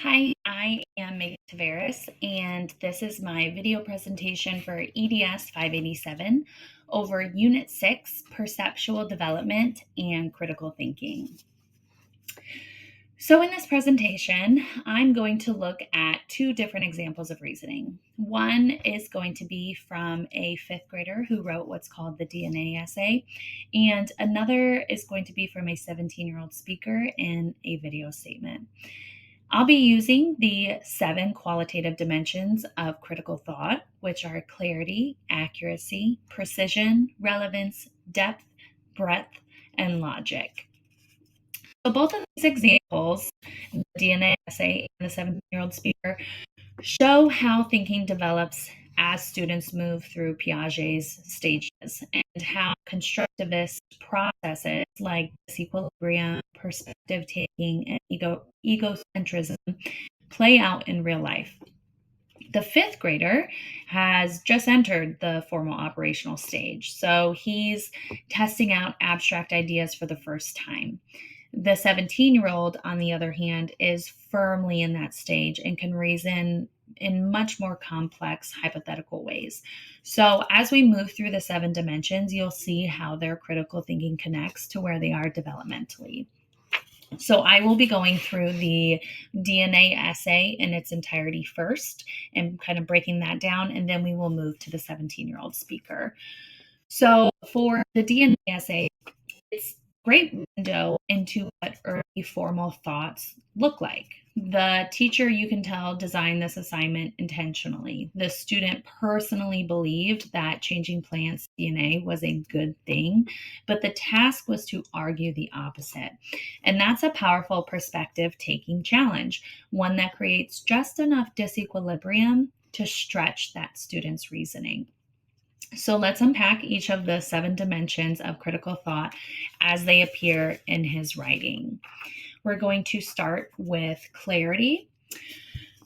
Hi, I am MTavares, and this is my video presentation for EDS 587 over Unit 6, Perceptual Development and Critical Thinking. So in this presentation, I'm going to look at two different examples of reasoning. One is going to be from a fifth grader who wrote what's called the DNA essay, and another is going to be from a 17-year-old speaker in a video statement. I'll be using the 7 qualitative dimensions of critical thought, which are clarity, accuracy, precision, relevance, depth, breadth, and logic. So both of these examples, the DNA essay and the 17-year-old speaker, show how thinking develops as students move through Piaget's stages and how constructivist processes like disequilibrium, perspective taking, and egocentrism play out in real life. The fifth grader has just entered the formal operational stage, so he's testing out abstract ideas for the first time. The 17-year-old, on the other hand, is firmly in that stage and can reason in much more complex hypothetical ways. So, as we move through the 7 dimensions, you'll see how their critical thinking connects to where they are developmentally. So, I will be going through the DNA essay in its entirety first and kind of breaking that down, and then we will move to the 17-year-old speaker. So, for the DNA essay, it's a great window into what early formal thoughts look like. The teacher, you can tell, designed this assignment intentionally. The student personally believed that changing plants' DNA was a good thing, but the task was to argue the opposite. And that's a powerful perspective taking challenge, one that creates just enough disequilibrium to stretch that student's reasoning. So let's unpack each of the 7 dimensions of critical thought as they appear in his writing. We're going to start with clarity.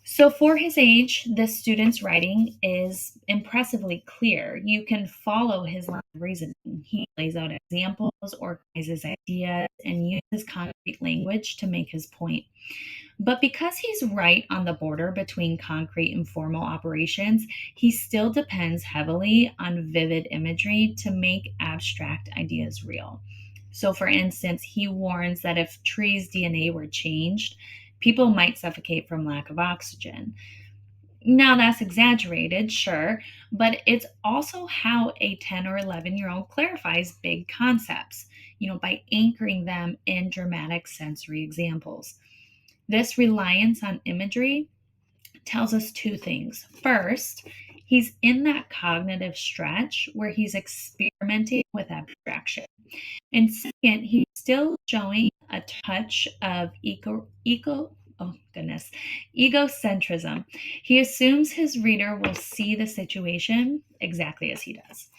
So for his age, this student's writing is impressively clear. You can follow his line of reasoning. He lays out examples, organizes ideas, and uses concrete language to make his point. But because he's right on the border between concrete and formal operations, he still depends heavily on vivid imagery to make abstract ideas real. So, for instance, he warns that if trees' DNA were changed, people might suffocate from lack of oxygen. Now, that's exaggerated, sure, but it's also how a 10 or 11-year-old clarifies big concepts, by anchoring them in dramatic sensory examples. This reliance on imagery tells us two things. First, he's in that cognitive stretch where he's experimenting with abstraction. And second, he's still showing a touch of egocentrism. He assumes his reader will see the situation exactly as he does.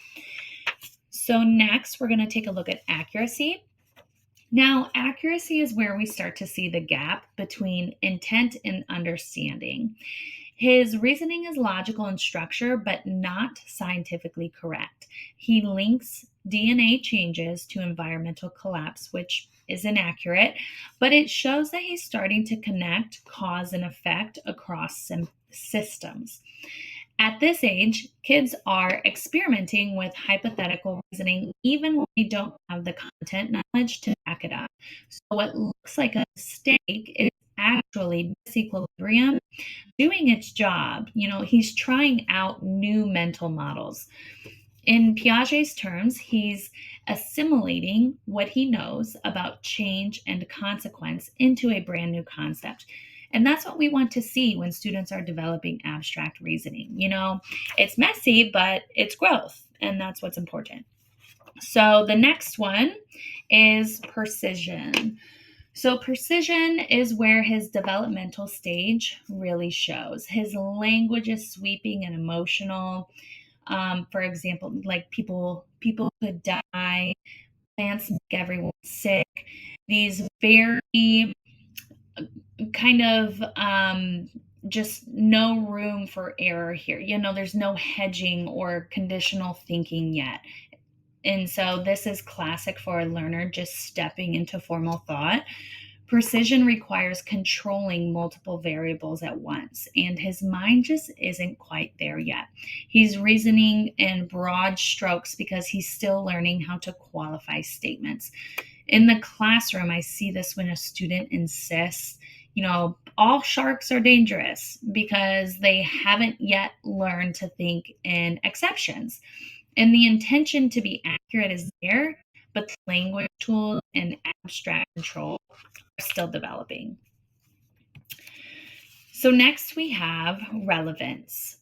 So next, we're going to take a look at accuracy. Now, accuracy is where we start to see the gap between intent and understanding. His reasoning is logical in structure, but not scientifically correct. He links DNA changes to environmental collapse, which is inaccurate, but it shows that he's starting to connect cause and effect across systems. At this age, kids are experimenting with hypothetical reasoning even when they don't have the content knowledge to back it up. So, what looks like a mistake is actually disequilibrium doing its job. He's trying out new mental models. In Piaget's terms, he's assimilating what he knows about change and consequence into a brand new concept. And that's what we want to see when students are developing abstract reasoning. It's messy, but it's growth, and that's what's important. So the next one is precision. So precision is where his developmental stage really shows. His language is sweeping and emotional. For example, like people could die, plants make everyone sick. These very kind of just no room for error here. There's no hedging or conditional thinking yet. And so this is classic for a learner just stepping into formal thought. Precision requires controlling multiple variables at once, and his mind just isn't quite there yet. He's reasoning in broad strokes because he's still learning how to qualify statements. In the classroom, I see this when a student insists, all sharks are dangerous because they haven't yet learned to think in exceptions. And the intention to be accurate is there, but the language tools and abstract control are still developing. So next we have relevance.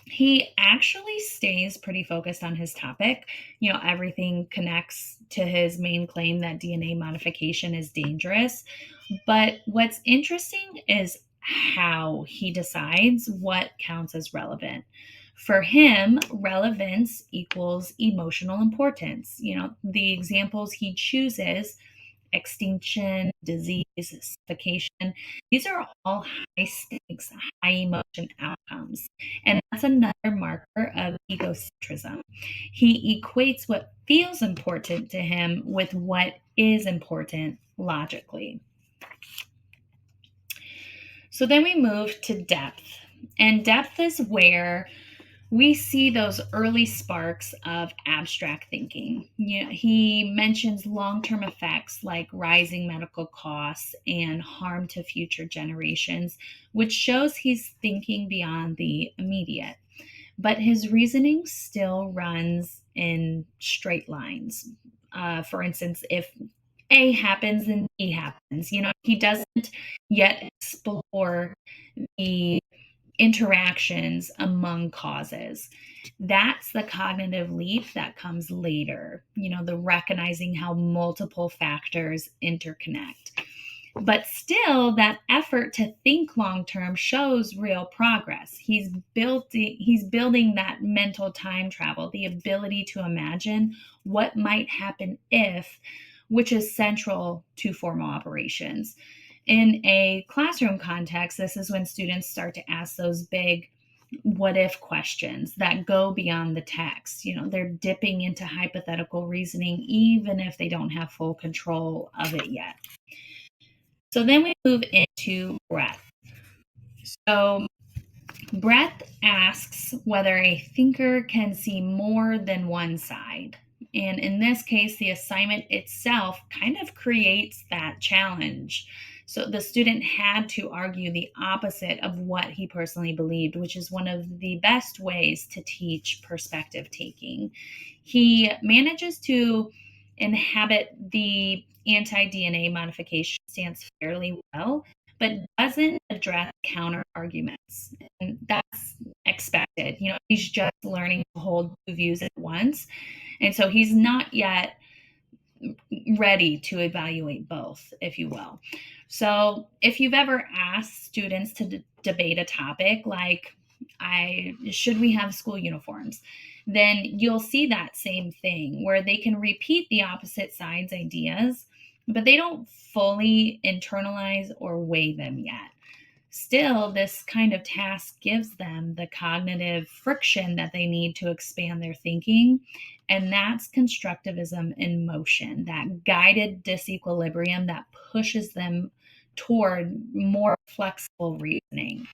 He actually stays pretty focused on his topic. Everything connects to his main claim that DNA modification is dangerous. But what's interesting is how he decides what counts as relevant. For him, relevance equals emotional importance. The examples he chooses: extinction, disease, suffocation. These are all high stakes, high emotion outcomes. And that's another marker of egocentrism. He equates what feels important to him with what is important logically. So then we move to depth. And depth is where we see those early sparks of abstract thinking. He mentions long-term effects like rising medical costs and harm to future generations, which shows he's thinking beyond the immediate. But his reasoning still runs in straight lines. For instance, if A happens, then B happens. He doesn't yet explore the interactions among causes. That's the cognitive leap that comes later, the recognizing how multiple factors interconnect. But still, that effort to think long term shows real progress. He's building that mental time travel, the ability to imagine what might happen if, which is central to formal operations. In a classroom context, this is when students start to ask those big what if questions that go beyond the text. They're dipping into hypothetical reasoning, even if they don't have full control of it yet. So then we move into breadth. So breadth asks whether a thinker can see more than one side. And in this case, the assignment itself kind of creates that challenge. So the student had to argue the opposite of what he personally believed, which is one of the best ways to teach perspective taking. He manages to inhabit the anti-DNA modification stance fairly well, but doesn't address counter arguments. And that's expected. He's just learning to hold two views at once. And so he's not yet ready to evaluate both, if you will. So if you've ever asked students to debate a topic like, should we have school uniforms? Then you'll see that same thing where they can repeat the opposite side's ideas, but they don't fully internalize or weigh them yet. Still, this kind of task gives them the cognitive friction that they need to expand their thinking. And that's constructivism in motion, that guided disequilibrium that pushes them toward more flexible reasoning.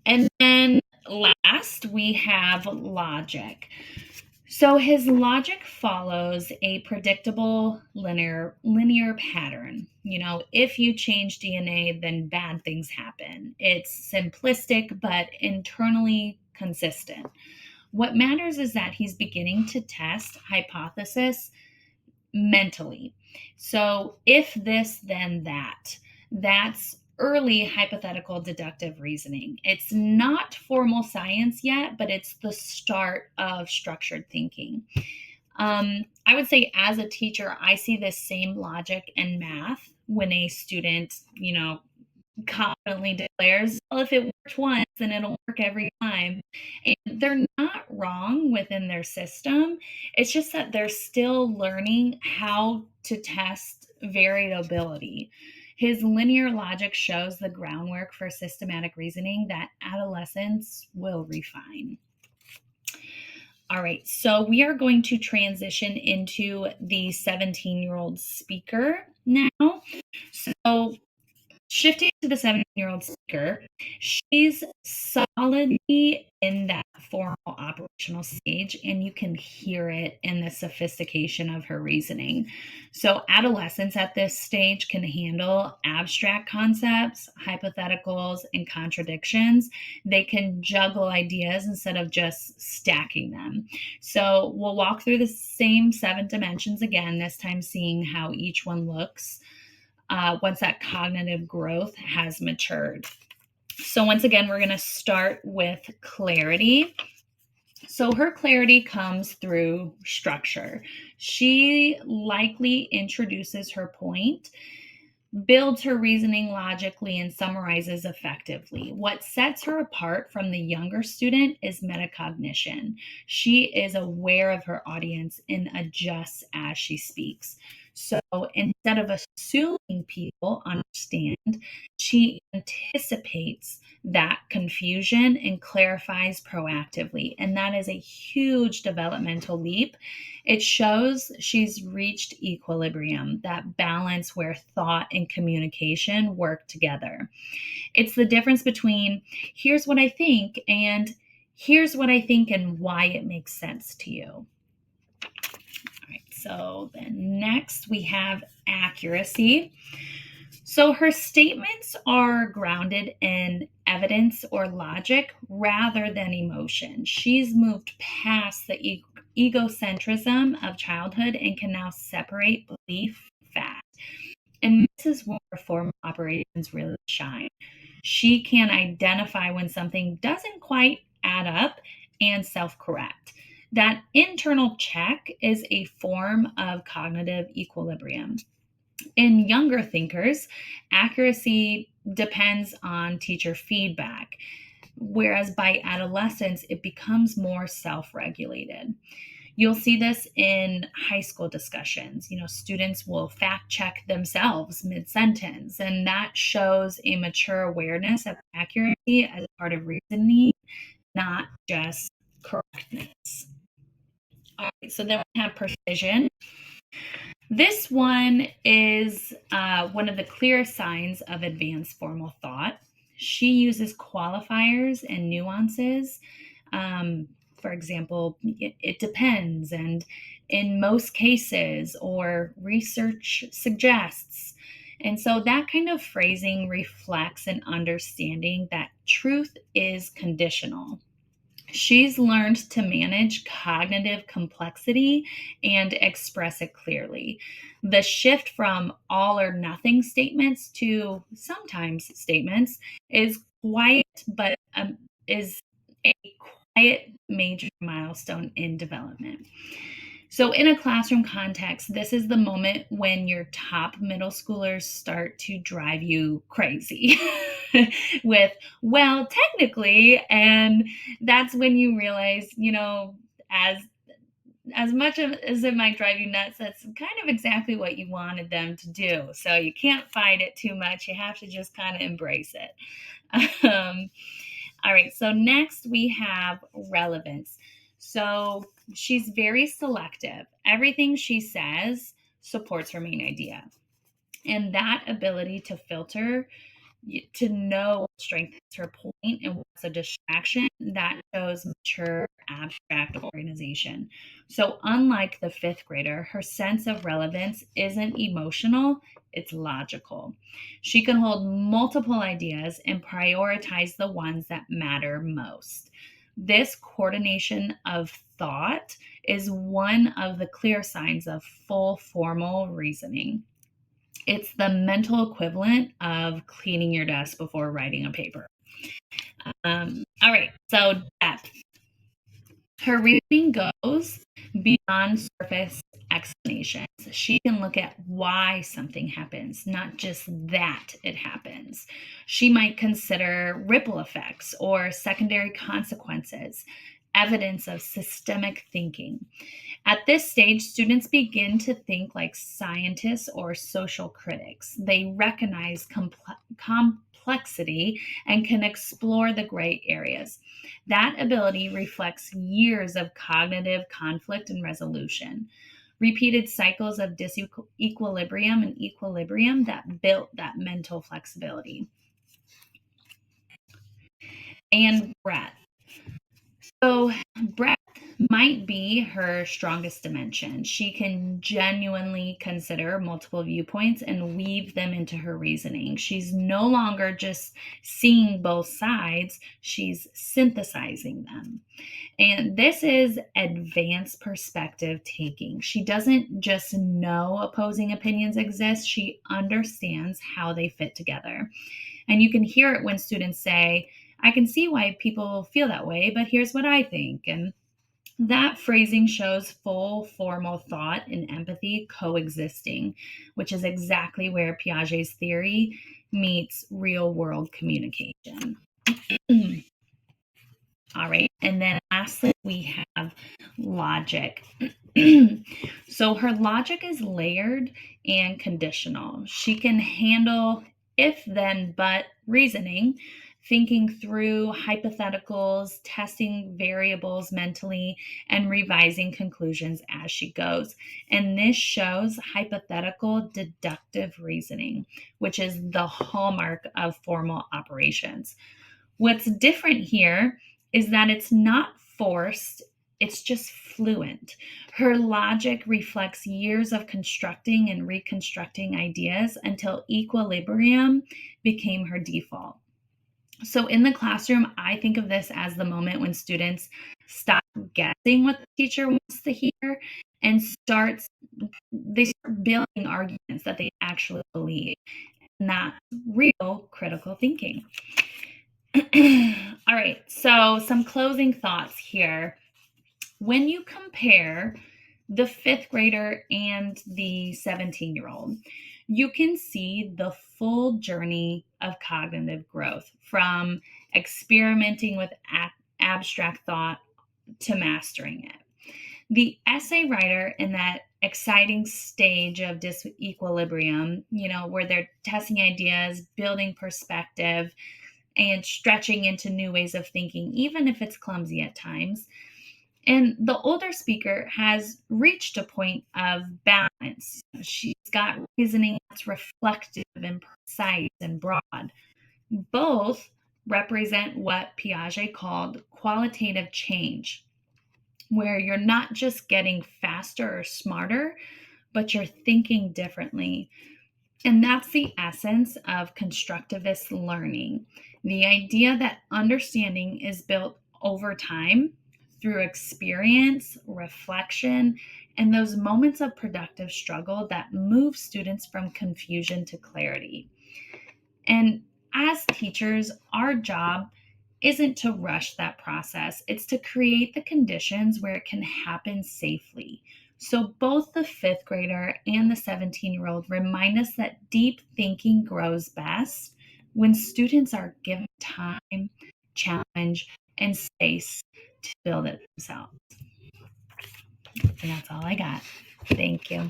And then last, we have logic. So his logic follows a predictable linear pattern. If you change DNA, then bad things happen. It's simplistic, but internally consistent. What matters is that he's beginning to test hypothesis mentally. So if this, then that. That's early hypothetical deductive reasoning. It's not formal science yet, but it's the start of structured thinking. I would say as a teacher, I see this same logic in math when a student, confidently declares, well, if it worked once, then it'll work every time. And they're not wrong within their system. It's just that they're still learning how to test variability. His linear logic shows the groundwork for systematic reasoning that adolescents will refine. All right, so we are going to transition into the 17-year-old speaker. now. So shifting to the 17-year-old speaker, she's solidly in that formal operational stage, and you can hear it in the sophistication of her reasoning. So, adolescents at this stage can handle abstract concepts, hypotheticals, and contradictions. They can juggle ideas instead of just stacking them. So, we'll walk through the same 7 dimensions again, this time seeing how each one looks once that cognitive growth has matured. So once again, we're going to start with clarity. So her clarity comes through structure. She likely introduces her point, builds her reasoning logically, and summarizes effectively. What sets her apart from the younger student is metacognition. She is aware of her audience and adjusts as she speaks. So instead of assuming people understand, she anticipates that confusion and clarifies proactively. And that is a huge developmental leap. It shows she's reached equilibrium, that balance where thought and communication work together. It's the difference between here's what I think and here's what I think and why it makes sense to you. All right, so then next we have accuracy. So her statements are grounded in evidence or logic rather than emotion. She's moved past the egocentrism of childhood and can now separate belief from fact. And this is where formal operations really shine. She can identify when something doesn't quite add up and self-correct. That internal check is a form of cognitive equilibrium. In younger thinkers, accuracy depends on teacher feedback, whereas by adolescence, it becomes more self regulated. You'll see this in high school discussions. Students will fact check themselves mid sentence, and that shows a mature awareness of accuracy as part of reasoning, not just correctness. All right, so then we have precision. This one is one of the clear signs of advanced formal thought. She uses qualifiers and nuances. For example, it depends, and in most cases, or research suggests. And so that kind of phrasing reflects an understanding that truth is conditional. She's learned to manage cognitive complexity and express it clearly. The shift from all or nothing statements to sometimes statements is quiet, but is a quiet major milestone in development. So, in a classroom context, this is the moment when your top middle schoolers start to drive you crazy with, well, technically, and that's when you realize, as much as it might drive you nuts, that's kind of exactly what you wanted them to do. So you can't fight it too much. You have to just kind of embrace it. All right, so next we have relevance. So she's very selective. Everything she says supports her main idea. And that ability to filter, to know what strengthens her point and what's a distraction, that shows mature abstract organization. So unlike the 5th grader, her sense of relevance isn't emotional, it's logical. She can hold multiple ideas and prioritize the ones that matter most. This coordination of thought is one of the clear signs of full formal reasoning. It's the mental equivalent of cleaning your desk before writing a paper. All right, so depth. Her reasoning goes beyond surface explanations. She can look at why something happens, not just that it happens. She might consider ripple effects or secondary consequences, evidence of systemic thinking. At this stage, students begin to think like scientists or social critics. They recognize complexity and can explore the gray areas. That ability reflects years of cognitive conflict and resolution. repeated cycles of disequilibrium and equilibrium that built that mental flexibility. And breadth. So, breadth might be her strongest dimension. She can genuinely consider multiple viewpoints and weave them into her reasoning. She's no longer just seeing both sides, she's synthesizing them. And this is advanced perspective taking. She doesn't just know opposing opinions exist, she understands how they fit together. And you can hear it when students say, I can see why people feel that way, but here's what I think. And that phrasing shows full formal thought and empathy coexisting, which is exactly where Piaget's theory meets real world communication. All right. And then lastly, we have logic. So her logic is layered and conditional. She can handle if, then, but reasoning, thinking through hypotheticals, testing variables mentally, and revising conclusions as she goes. And this shows hypothetical deductive reasoning, which is the hallmark of formal operations. What's different here is that it's not forced, it's just fluent. Her logic reflects years of constructing and reconstructing ideas until equilibrium became her default. So in the classroom, I think of this as the moment when students stop guessing what the teacher wants to hear and they start building arguments that they actually believe, not real critical thinking. All right, so some closing thoughts here. When you compare the fifth grader and the 17-year-old, you can see the full journey of cognitive growth from experimenting with abstract thought to mastering it. The essay writer in that exciting stage of disequilibrium, where they're testing ideas, building perspective, and stretching into new ways of thinking, even if it's clumsy at times. And the older speaker has reached a point of balance. She's got reasoning that's reflective and precise and broad. Both represent what Piaget called qualitative change, where you're not just getting faster or smarter, but you're thinking differently. And that's the essence of constructivist learning. The idea that understanding is built over time through experience, reflection, and those moments of productive struggle that move students from confusion to clarity. And as teachers, our job isn't to rush that process, it's to create the conditions where it can happen safely. So, both the fifth grader and the 17-year-old remind us that deep thinking grows best when students are given time, challenge, and space to build it themselves. And that's all I got. Thank you.